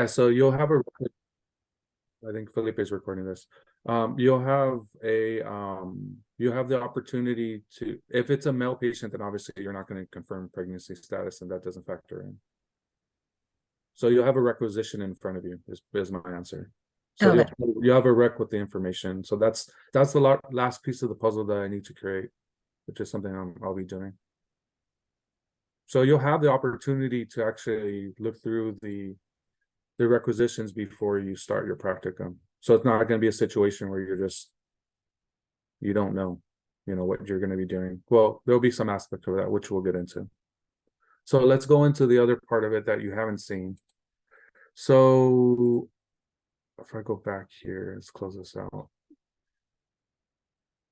Yeah, so you'll have a, I think Felipe is recording this. You'll have you have the opportunity to, if it's a male patient, then obviously you're not going to confirm pregnancy status and that doesn't factor in. So you'll have a requisition in front of you is my answer. So Okay. you have a rec with the information. So that's the last piece of the puzzle that I need to create, which is something I'll be doing. So you'll have the opportunity to actually look through the requisitions before you start your practicum. So it's not going to be a situation where you don't know, what you're going to be doing. Well, there'll be some aspect of that, which we'll get into. So let's go into the other part of it that you haven't seen. So if I go back here, let's close this out.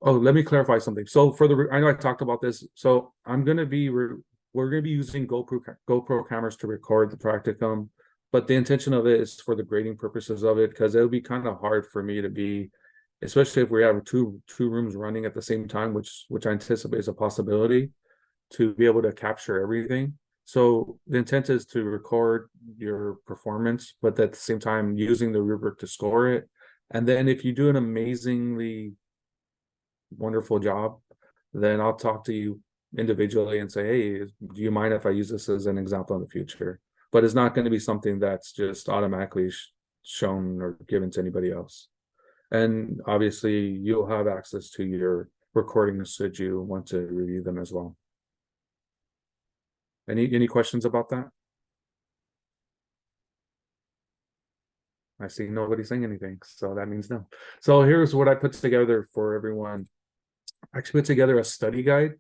Oh, let me clarify something. So I know I talked about this. So we're going to be using GoPro cameras to record the practicum, but the intention of it is for the grading purposes of it, because it'll be kind of hard for me to be, especially if we have two rooms running at the same time, which I anticipate is a possibility, to be able to capture everything. So the intent is to record your performance, but at the same time using the rubric to score it. And then if you do an amazingly wonderful job, then I'll talk to you individually and say, hey, do you mind if I use this as an example in the future? But it's not going to be something that's just automatically shown or given to anybody else. And obviously you'll have access to your recordings should you want to review them as well. Any questions about that? I see nobody saying anything, so that means no. So here's what I put together for everyone. I actually put together a study guide,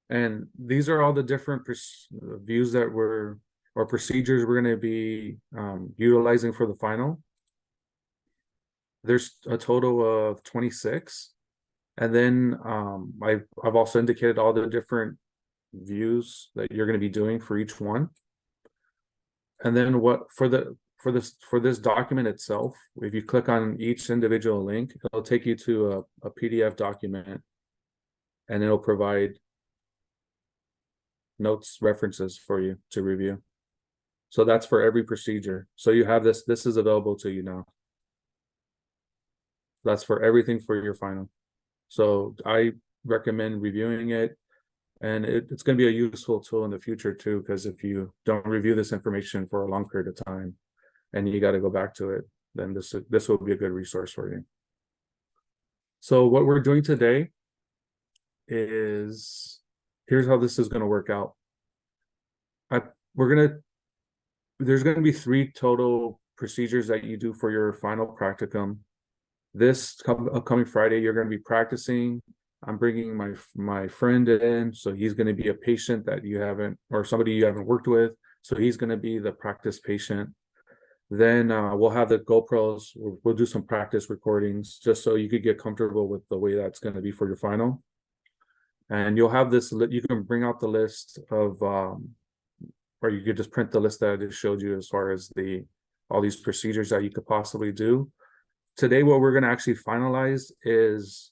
and these are all the different views that or procedures we're going to be utilizing for the final. There's a total of 26, and then I've also indicated all the different views that you're going to be doing for each one. And then what for this document itself, if you click on each individual link, it'll take you to a PDF document, and it'll provide notes, references for you to review. So that's for every procedure. So you have this is available to you now. That's for everything for your final. So I recommend reviewing it, and it's going to be a useful tool in the future too, because if you don't review this information for a long period of time and you got to go back to it, then this will be a good resource for you. So what we're doing today is, here's how this is going to work out. There's going to be 3 total procedures that you do for your final practicum. This upcoming Friday, you're going to be practicing. I'm bringing my friend in, so he's going to be a patient that you haven't, or somebody you haven't worked with. So he's going to be the practice patient. Then we'll have the GoPros. We'll do some practice recordings just so you could get comfortable with the way that's going to be for your final. And you'll have this, you can bring out the list of, or you could just print the list that I just showed you as far as all these procedures that you could possibly do. Today, what we're going to actually finalize is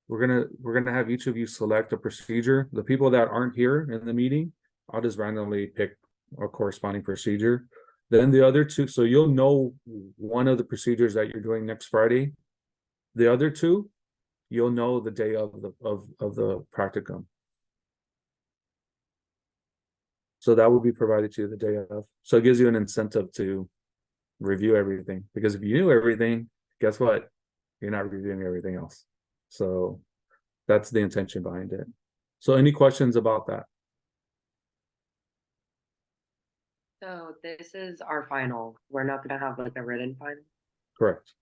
we're gonna have each of you select a procedure. The people that aren't here in the meeting, I'll just randomly pick a corresponding procedure. Then the other 2, so you'll know one of the procedures that you're doing next Friday. The other 2, you'll know the day of the practicum. So that will be provided to you the day of. So it gives you an incentive to review everything, because if you knew everything, guess what? You're not reviewing everything else. So that's the intention behind it. So any questions about that? So this is our final. We're not gonna have like a written final. Correct.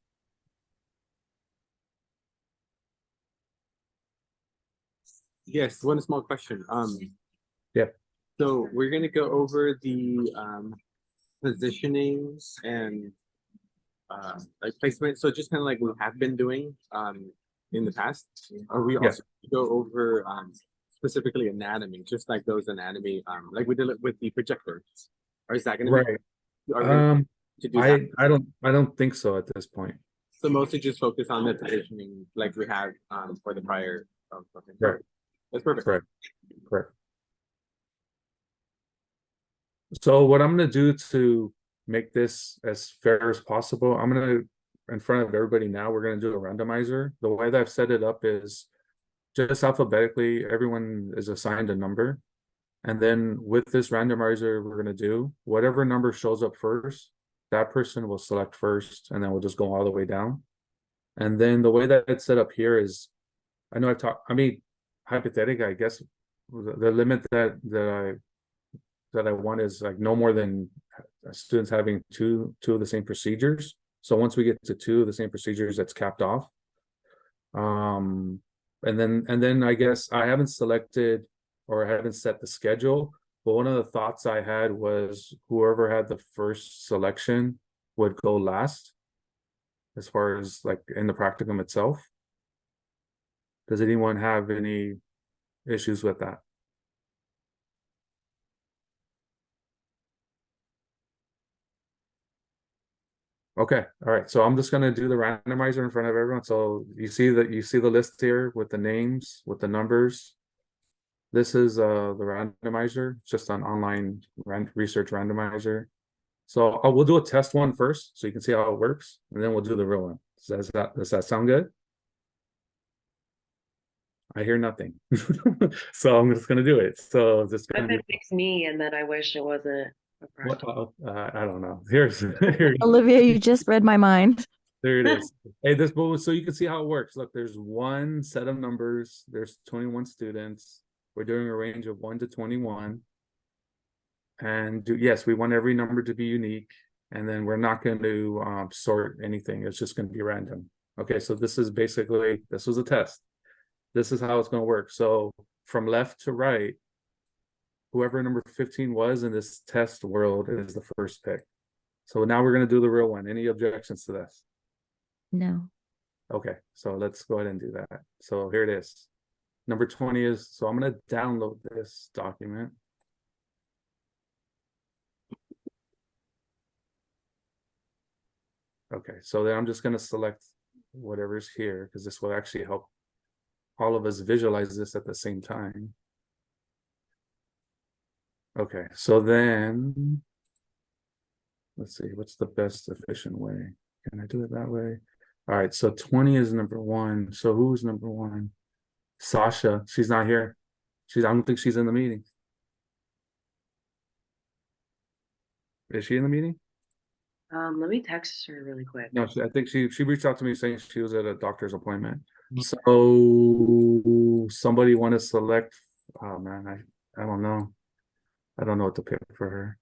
Yes, one small question. Yeah. So we're gonna go over the positionings and like placement. So just kind of like we have been doing in the past. Or we also go over specifically anatomy, just like those anatomy like we did it with the projector. Or is that gonna Right. be to do that? I don't think so at this point. So mostly just focus on the positioning like we had for the prior okay. Right. That's perfect. Correct. So what I'm going to do make this as fair as possible, I'm gonna, in front of everybody now, we're gonna do a randomizer. The way that I've set it up is just alphabetically, everyone is assigned a number. And then with this randomizer, we're gonna do whatever number shows up first, that person will select first, and then we'll just go all the way down. And then the way that it's set up here is, I know I've talked, I mean, hypothetically, I guess the limit that I want is like no more than students having two of the same procedures. So once we get to two of the same procedures, that's capped off. And then I guess I haven't selected or I haven't set the schedule, but one of the thoughts I had was whoever had the first selection would go last, as far as like in the practicum itself. Does anyone have any issues with that? Okay, all right. So I'm just gonna do the randomizer in front of everyone. So you see the list here with the names, with the numbers. This is the randomizer, just an online research randomizer. So we'll do a test one first, so you can see how it works, and then we'll do the real one. Does that sound good? I hear nothing, so I'm just gonna do it. So just What gonna if it picks me and then I wish it wasn't a what, practical? I don't know. Here, Olivia, you just read my mind. there it is. Hey, this book, so you can see how it works. Look, there's one set of numbers. There's 21 students. We're doing a range of 1 to 21. And yes, we want every number to be unique. And then we're not going to sort anything. It's just going to be random. Okay, so this is basically, this was a test. This is how it's going to work. So from left to right, whoever number 15 was in this test world is the first pick. So now we're going to do the real one. Any objections to this? No. Okay, so let's go ahead and do that. So here it is. Number 20 is, so I'm going to download this document. Okay, so then I'm just going to select whatever's here, because this will actually help all of us visualize this at the same time. Okay, so then let's see, what's the best efficient way? Can I do it that way? All right, so 20 is number 1. So who's number 1? Sasha. She's not here. I don't think she's in the meeting. Is she in the meeting? Let me text her really quick. No, I think she reached out to me saying she was at a doctor's appointment. So somebody want to select? Oh man, I don't know. I don't know what to pick for her.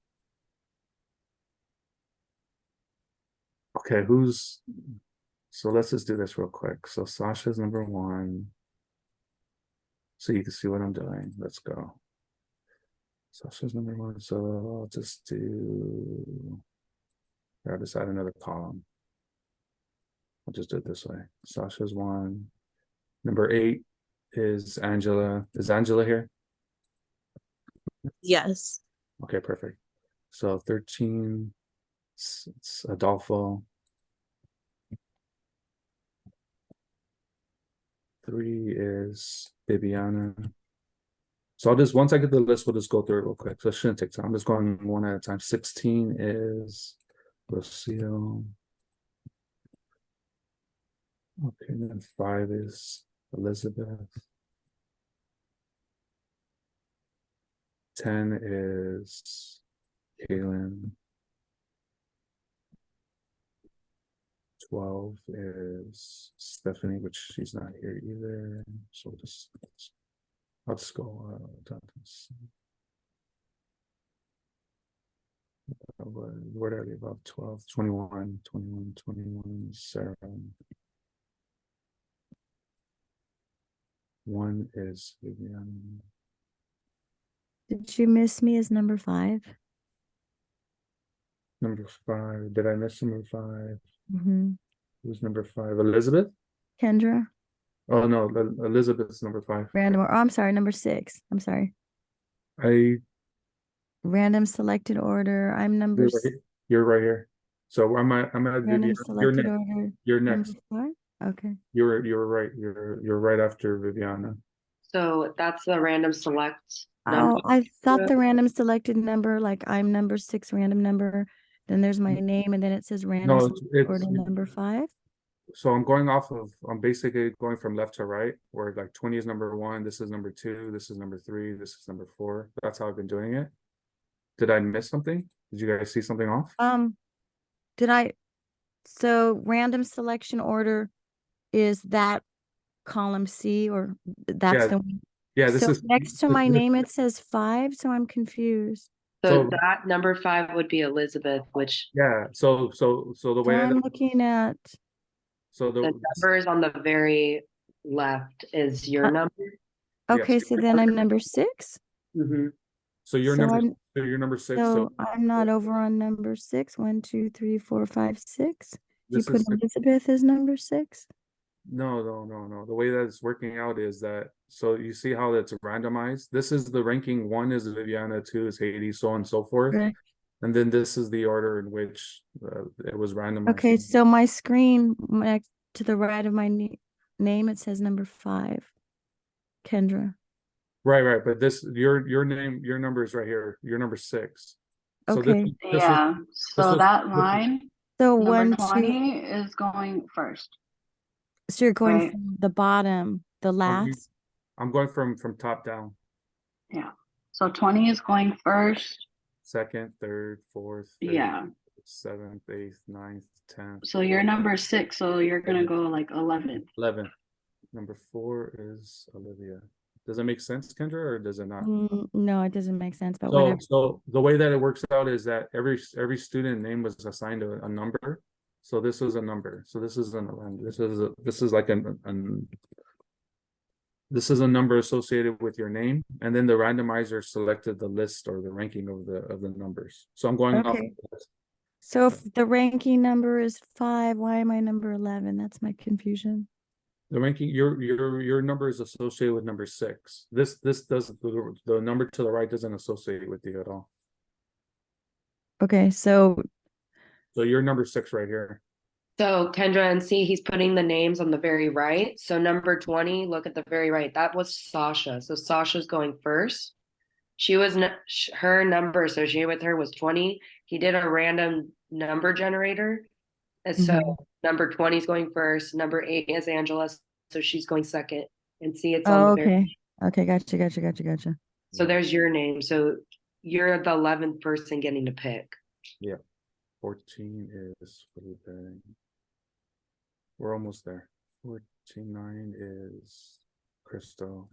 Okay, so let's just do this real quick. So Sasha's number 1. So you can see what I'm doing. Let's go. Sasha's number 1. So I'll just do, I'll just add another column. I'll just do it this way. Sasha's 1. Number 8 is Angela. Is Angela here? Yes. Okay, perfect. So 13, it's Adolfo. 3 is Bibiana. So I'll just, once I get the list, we'll just go through it real quick. So it shouldn't take time. I'm just going one at a time. 16 is Rocio. Okay, and then 5 is Elizabeth. 10 is Kaylin. 12 is Stephanie, which she's not here either. So I'll just go down to this. Where are they? About 12, 21, 7. 1 is Vivian. Did you miss me as number 5? Number 5. Did I miss number 5? Mm-hmm. Who's number 5? Elizabeth? Kendra? Oh no, Elizabeth's number 5. Random, or I'm sorry, number 6. I'm sorry. Random selected order. I'm number You're right here. So I'm at random Vivian. selected order. You're next. Number 5? Okay. You're right. You're right after Viviana. So that's the random select Oh, number. I thought the random selected number, like I'm number 6 random number, Then there's my name and then it says random No, selection order number 5. so I'm basically going from left to right, where like 20 is number 1, this is number 2, this is number 3, this is number 4. That's how I've been doing it. Did I miss something? Did you guys see something off? Did I, so random selection order is that column C or that's Yeah, the one? yeah, this So is next to my name, it says 5, so I'm confused. So So- that number 5 would be Elizabeth, which Yeah, so the So way I'm looking at, so the numbers on the very left is your number. okay, Yes. so then I'm number 6? Mhm. So you're So number I'm- so you're number 6. So So I'm not over on number 6. 1, 2, 3, 4, 5, 6. You this put is Elizabeth as number 6? no. The way that it's working out is that, so you see how it's randomized. This is the ranking. 1 is Viviana, 2 is Haiti, so on and so forth. Right. And then this is the order in which it was randomized. Okay, so my screen next to the right of my name, it says number 5. Kendra. Right. But this your name, your number is right here. You're number 6. So Okay. this Yeah, so was- that this was- line, So number 1, 2, 20 is going first. so you're going right. from the bottom, the last? I'm going from top down. Yeah, so 20 is going first. 2nd, 3rd, 4th, 5th, Yeah, 7th, 8th, 9th, 10th. so you're number 6, so you're gonna go like 11. 11th. Number 4 is Olivia. Does that make sense, Kendra, or does it not? No, it doesn't make sense, but So, whatever. so the way that it works out is that every student name was assigned a number. So this was a number. So this is this is like this is a number associated with your name, and then the randomizer selected the list or the ranking of the numbers. So I'm going off. Okay. So if the ranking number is 5, why am I number 11? That's my confusion. The ranking, your number is associated with number 6. This doesn't, the number to the right doesn't associate with you at all. Okay, so So you're number 6 right here. So Kendra, and see, he's putting the names on the very right. So number 20, look at the very right. That was Sasha. So Sasha's going first. She was her number associated with her was 20. He did a random number generator. And so number 20 is going first. Number 8 is Angela. So she's going second. And see, it's on oh, the very. okay. Okay, gotcha. So there's your name. So you're the 11th person getting to pick. 14 is Felipe. We're almost there. 14-9 is Crystal.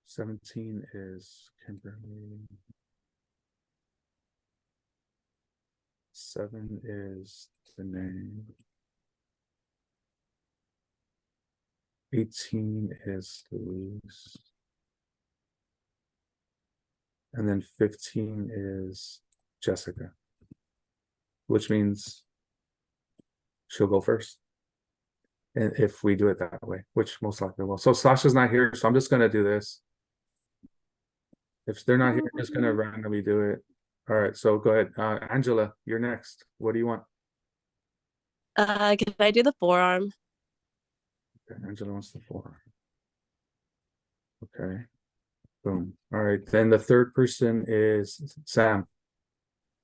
17 is Kimberly. 7 is Danae. 18 is Louise. And then 15 is Jessica, which means she'll go first. And if we do it that way, which most likely will. So Sasha's not here, so I'm just gonna do this. If they're not here, I'm just gonna randomly do it. All right, so go ahead. Angela, you're next. What do you want? Can I do the forearm? Okay, Angela wants the 4. Okay. Boom. All right, then the third person is Sam.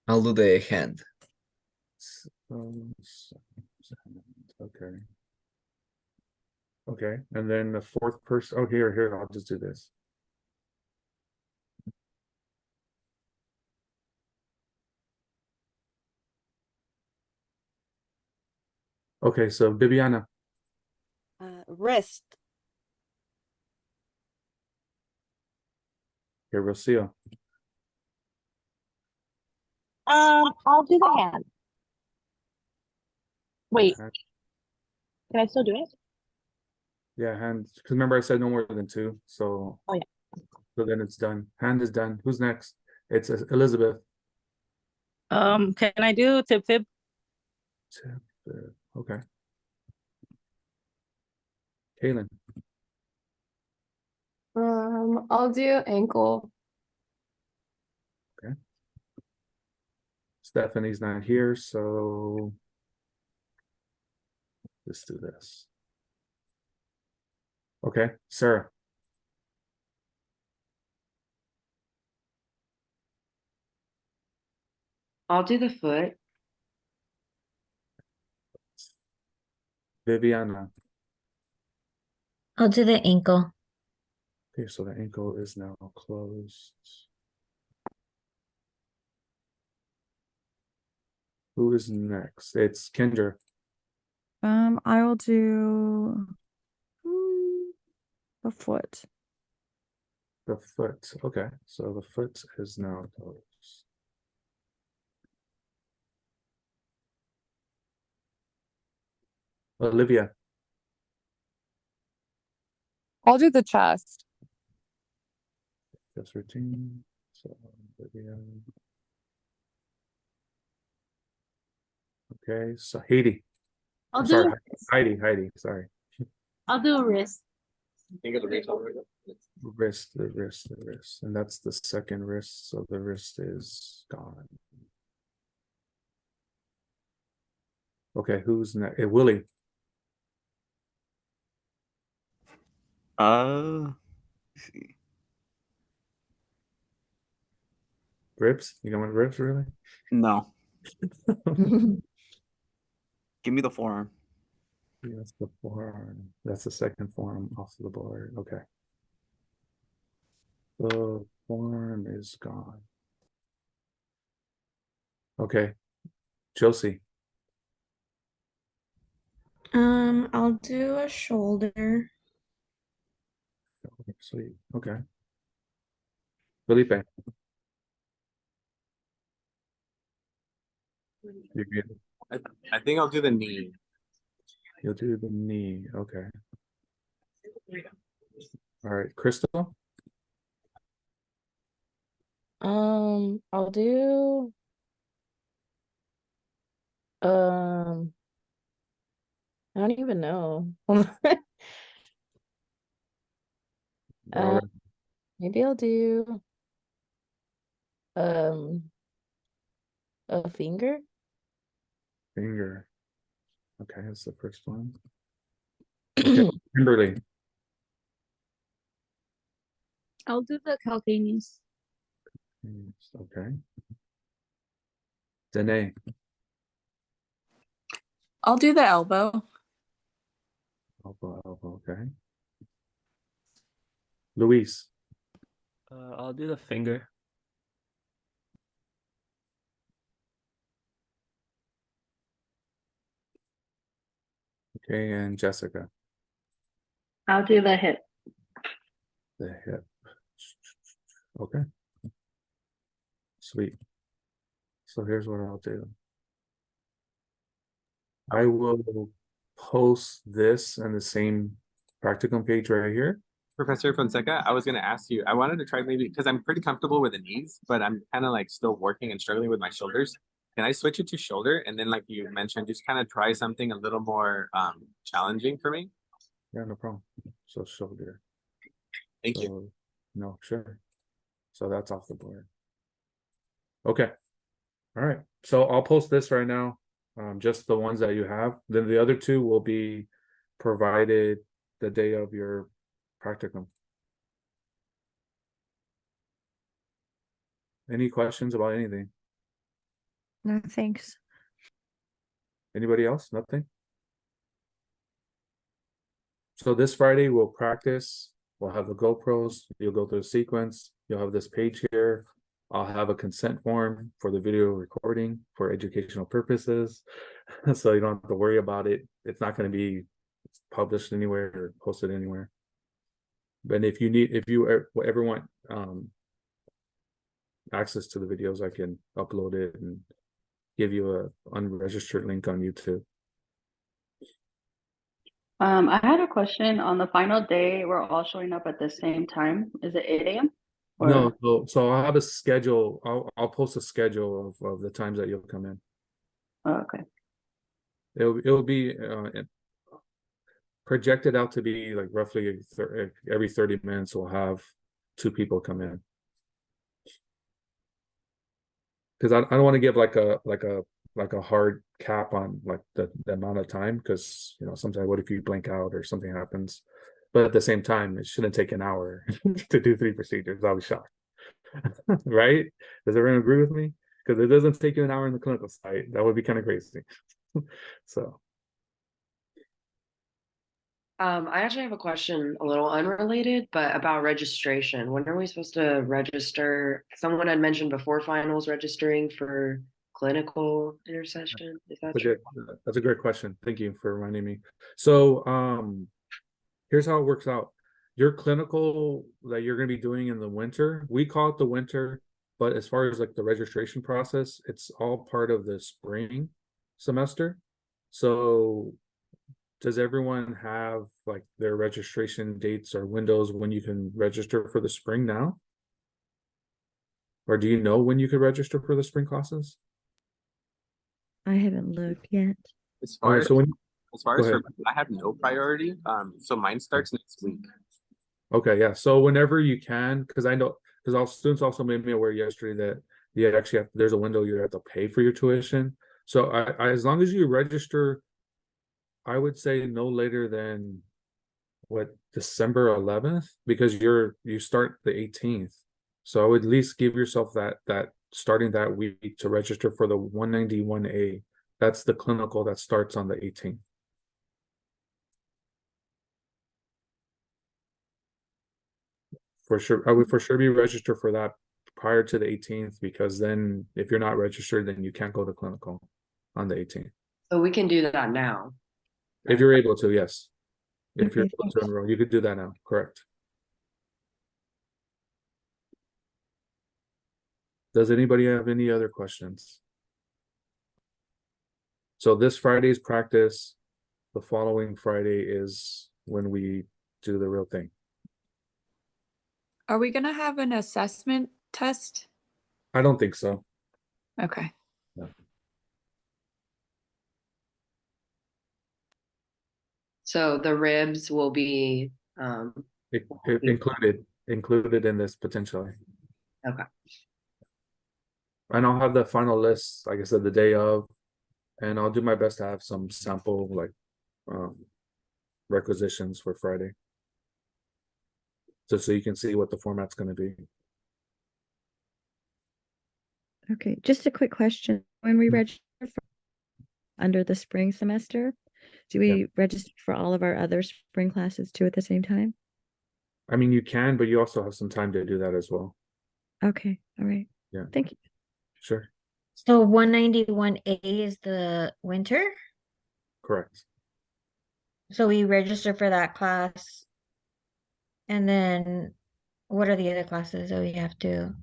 I'll do the hand. Okay. Okay, and then the fourth person, oh, here, I'll just do this. Okay, so Bibiana, Wrist. here, Rocio. I'll do the hand. Wait, Hand. can I still do it? Yeah, hand, because remember I said no more than 2, so. Oh, yeah. So then it's done. Hand is done. Who's next? It's Elizabeth. Can I do tip fib? Okay. Kaylin, I'll do ankle. Stephanie's not here, so. Let's do this. Okay, Sarah. I'll do the foot. Viviana. I'll do the ankle. Okay, so the ankle is now closed. Who is next? It's Kendra. I will do the foot. The foot. Okay, so the foot is now closed. Olivia. I'll do the chest. Just routine. So Olivia. Okay, so Heidi. I'll I'm do, sorry, Heidi, sorry. I'll do a wrist. Think of the wrist over The wrist, and that's the second wrist, so the wrist is gone. Okay, who's next? Willie. Let's see. Ribs? You going with ribs, really? No, give me the forearm. That's the forearm. That's the second forearm off the board. Okay. The forearm is gone. Okay. Josie. I'll do a shoulder. Sweet. Okay. Felipe. You're good. I think I'll do the knee. You'll do the knee. Okay. All right. Crystal. I'll do I don't even know. All right. Maybe I'll do a finger. Finger. Okay, that's the first one. Okay. Kimberly. I'll do the calcaneus. Okay. Danae. I'll do the elbow. Elbow, okay. Luis. I'll do the finger. Okay, and Jessica. I'll do the hip. The hip. Okay. Sweet. So here's what I'll do. I will post this on the same practicum page right here. Professor Fonseca, I was gonna ask you, I wanted to try maybe, because I'm pretty comfortable with the knees, but I'm kind of like still working and struggling with my shoulders. Can I switch it to shoulder? And then like you mentioned, just kind of try something a little more challenging for me? Yeah, no problem. So shoulder. Thank you. So, no, sure. So that's off the board. Okay. All right. So I'll post this right now. Just the ones that you have. Then the other two will be provided the day of your practicum. Any questions about anything? No, thanks. Anybody else? Nothing? So this Friday we'll practice. We'll have the GoPros. You'll go through the sequence. You'll have this page here. I'll have a consent form for the video recording for educational purposes. So you don't have to worry about it. It's not going to be published anywhere or posted anywhere. But if you ever want access to the videos, I can upload it and give you a unregistered link on YouTube. I had a question on the final day. We're all showing up at the same time. Is it 8 a.m.? No, so I'll have a schedule. I'll post a schedule of the times that you'll come in. Oh, okay. It'll be projected out to be like roughly every 30 minutes we'll have 2 people come in. Because I don't want to give like a hard cap on like the amount of time, because sometimes what if you blank out or something happens. But at the same time, it shouldn't take an hour to do 3 procedures. I'll be shocked. Right? Does everyone agree with me? Because it doesn't take you an hour in the clinical site. That would be kind of crazy. So I actually have a question, a little unrelated, but about registration. When are we supposed to register? Someone had mentioned before finals registering for clinical intercession. Is that that's a true? that's a great question. Thank you for reminding me. So here's how it works out. Your clinical that you're going to be doing in the winter, we call it the winter, but as far as like the registration process, it's all part of the spring semester. So does everyone have like their registration dates or windows when you can register for the spring now? Or do you know when you could register for the spring classes? I haven't looked yet. As All far right, as so when as far go as for ahead. I have no priority. So mine starts next week. Okay, yeah. So whenever you can, because I know because all students also made me aware yesterday that you actually have there's a window you have to pay for your tuition. So I as long as you register, I would say no later than what December 11th, because you start the 18th. So I would at least give yourself that starting that week to register for the 191A. That's the clinical that starts on the 18th. For sure, I would for sure be registered for that prior to the 18th, because then if you're not registered, then you can't go to clinical on the 18th. So we can do that now. If you're able to, yes. If you're Okay, able to enroll, you could do that now, correct. Does anybody have any other questions? So this Friday's practice, the following Friday is when we do the real thing. Are we gonna have an assessment test? I don't think so. Okay. So the ribs will be Included in this potentially. okay. And I'll have the final list, like I said, the day of, and I'll do my best to have some sample like requisitions for Friday. Just so you can see what the format's going to be. Okay, just a quick question. When we Mhm. register for under the spring semester, do we register for all of our other spring classes too at the same time? I mean, you can, but you also have some time to do that as well. Okay, all right. Yeah. Thank you. Sure. So 191A is the winter. Correct. So we register for that class. And then what are the other classes that we have to?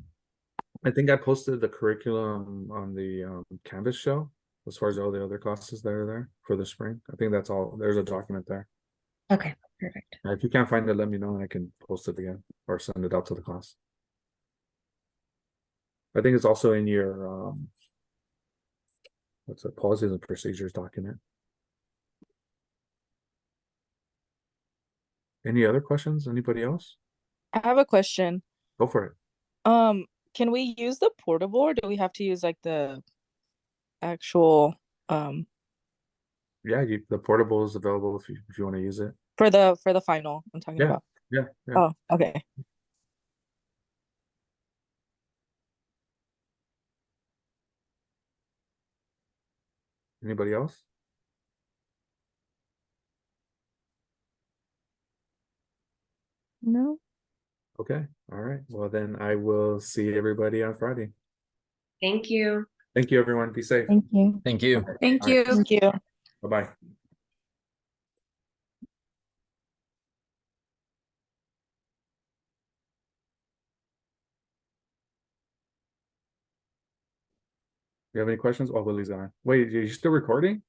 I think I posted the curriculum on the Canvas show as far as all the other classes that are there for the spring. I think that's all. There's a document there. Okay, perfect. If you can't find it, let me know and I can post it again or send it out to the class. I think it's also in your what's it, policies and procedures document. Any other questions? Anybody else? I have a question. Go for it. Can we use the portable or do we have to use like the actual Yeah, the portable is available if you want to use it. for the final I'm talking Yeah, about? yeah. Oh, okay. Anybody else? No? Okay. All right. Well, then I will see everybody on Friday. Thank you. Thank you, everyone. Be safe. Thank you. Thank you. Thank All right. you. Thank you. Bye-bye. You have any questions? Oh, Lily's on. Wait, are you still recording?